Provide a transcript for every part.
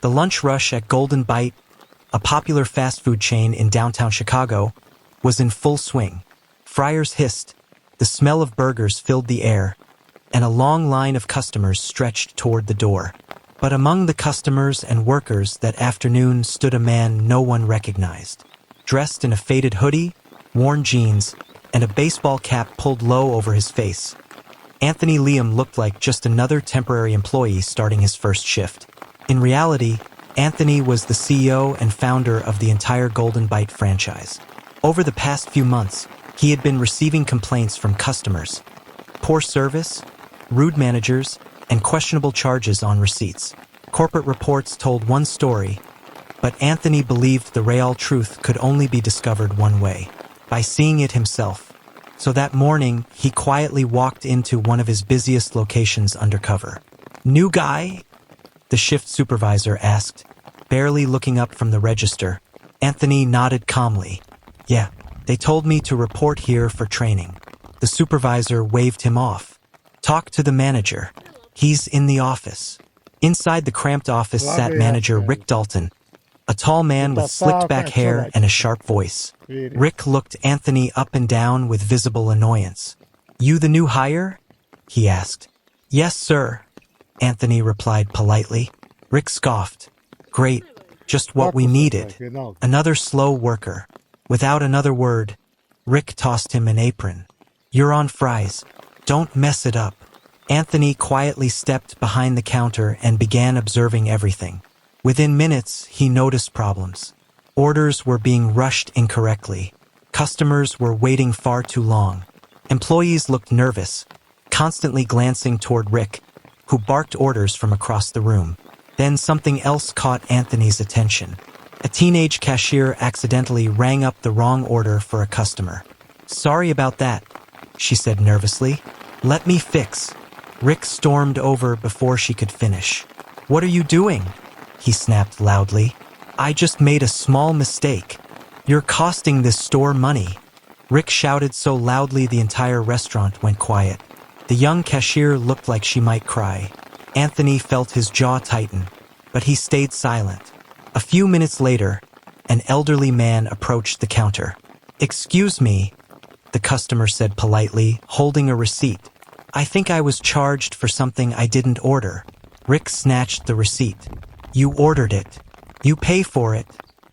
The lunch rush at Golden Bite, a popular fast food chain in downtown Chicago, was in full swing. Fryers hissed, the smell of burgers filled the air, and a long line of customers stretched toward the door. But among the customers and workers that afternoon stood a man no one recognized. Dressed in a faded hoodie, worn jeans, and a baseball cap pulled low over his face, Anthony Liam looked like just another temporary employee starting his first shift. In reality, Anthony was the CEO and founder of the entire Golden Bite franchise. Over the past few months, he had been receiving complaints from customers. Poor service, rude managers, and questionable charges on receipts. Corporate reports told one story, but Anthony believed the real truth could only be discovered one way, by seeing it himself. So that morning, he quietly walked into one of his busiest locations undercover. "New guy?" the shift supervisor asked, barely looking up from the register. Anthony nodded calmly. "Yeah, they told me to report here for training." The supervisor waved him off. "Talk to the manager. He's in the office." Inside the cramped office sat manager Rick Dalton, a tall man with slicked-back hair and a sharp voice. Rick looked Anthony up and down with visible annoyance. "You the new hire?" he asked. "Yes, sir," Anthony replied politely. Rick scoffed. "Great, just what we needed. Another slow worker." Without another word, Rick tossed him an apron. "You're on fries. Don't mess it up." Anthony quietly stepped behind the counter and began observing everything. Within minutes, he noticed problems. Orders were being rushed incorrectly. Customers were waiting far too long. Employees looked nervous, constantly glancing toward Rick, who barked orders from across the room. Then something else caught Anthony's attention. A teenage cashier accidentally rang up the wrong order for a customer. "Sorry about that," she said nervously. "Let me fix." Rick stormed over before she could finish. "What are you doing?" he snapped loudly. "I just made a small mistake. You're costing this store money." Rick shouted so loudly the entire restaurant went quiet. The young cashier looked like she might cry. Anthony felt his jaw tighten, but he stayed silent. A few minutes later, an elderly man approached the counter. "Excuse me," the customer said politely, holding a receipt. "I think I was charged for something I didn't order." Rick snatched the receipt. "You ordered it. You pay for it,"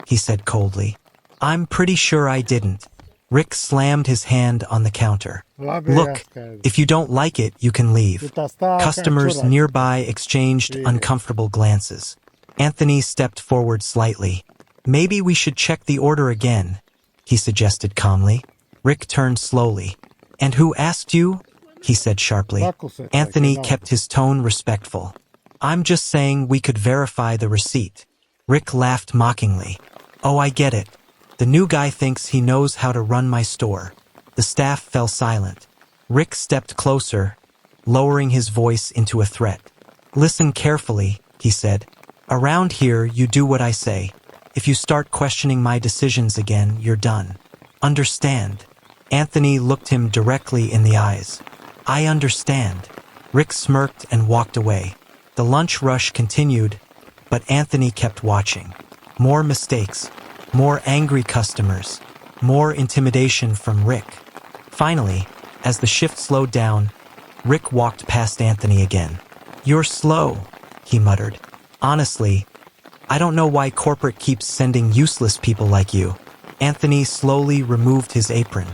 he said coldly. "I'm pretty sure I didn't." Rick slammed his hand on the counter. "Look, if you don't like it, you can leave." Customers nearby exchanged uncomfortable glances. Anthony stepped forward slightly. "Maybe we should check the order again," he suggested calmly. Rick turned slowly. "And who asked you?" he said sharply. Anthony kept his tone respectful. "I'm just saying we could verify the receipt." Rick laughed mockingly. "Oh, I get it. The new guy thinks he knows how to run my store." The staff fell silent. Rick stepped closer, lowering his voice into a threat. "Listen carefully," he said. "Around here, you do what I say. If you start questioning my decisions again, you're done. Understand?" Anthony looked him directly in the eyes. "I understand." Rick smirked and walked away. The lunch rush continued, but Anthony kept watching. More mistakes, more angry customers, more intimidation from Rick. Finally, as the shift slowed down, Rick walked past Anthony again. "You're slow," he muttered. "Honestly, I don't know why corporate keeps sending useless people like you." Anthony slowly removed his apron.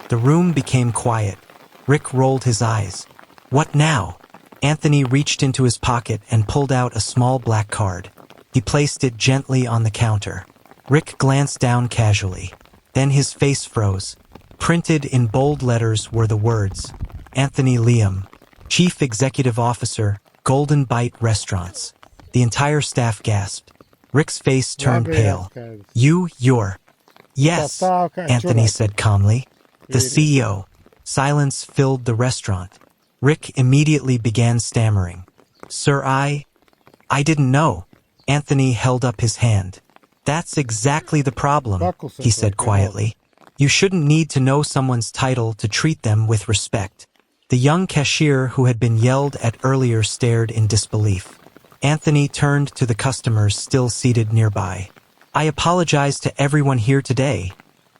The room became quiet. Rick rolled his eyes. "What now?" Anthony reached into his pocket and pulled out a small black card. He placed it gently on the counter. Rick glanced down casually. Then his face froze. Printed in bold letters were the words, "Anthony Liam, Chief Executive Officer, Golden Bite Restaurants." The entire staff gasped. Rick's face turned pale. You're... "Yes," Anthony said calmly. "The CEO." Silence filled the restaurant. Rick immediately began stammering. "Sir, I didn't know." Anthony held up his hand. "That's exactly the problem," he said quietly. "You shouldn't need to know someone's title to treat them with respect." The young cashier who had been yelled at earlier stared in disbelief. Anthony turned to the customers still seated nearby. I apologize to everyone here today,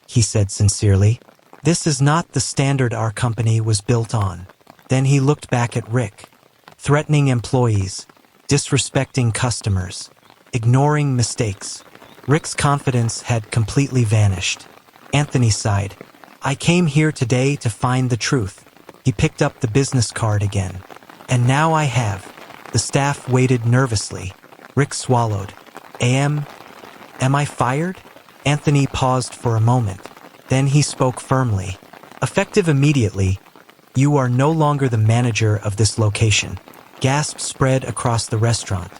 he said sincerely. This is not the standard our company was built on. Then he looked back at Rick. Threatening employees, disrespecting customers, ignoring mistakes. Rick's confidence had completely vanished. Anthony sighed. I came here today to find the truth. He picked up the business card again. And now I have. The staff waited nervously. Rick swallowed. Am I fired? Anthony paused for a moment. Then he spoke firmly. Effective immediately, you are no longer the manager of this location. Gasps spread across the restaurant.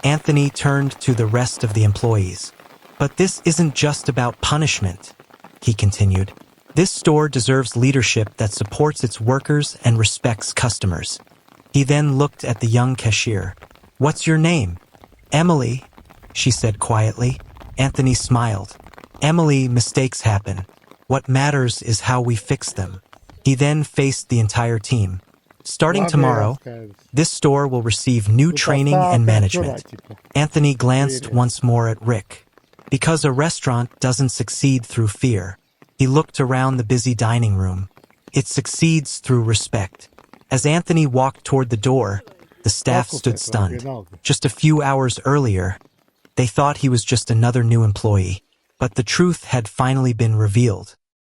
Anthony turned to the rest of the employees. But this isn't just about punishment, he continued. This store deserves leadership that supports its workers and respects customers. He then looked at the young cashier. What's your name? Emily, she said quietly. Anthony smiled. Emily, mistakes happen. What matters is how we fix them. He then faced the entire team. Starting tomorrow, this store will receive new training and management. Anthony glanced once more at Rick. Because a restaurant doesn't succeed through fear. He looked around the busy dining room. It succeeds through respect. As Anthony walked toward the door, the staff stood stunned. Just a few hours earlier, they thought he was just another new employee. But the truth had finally been revealed.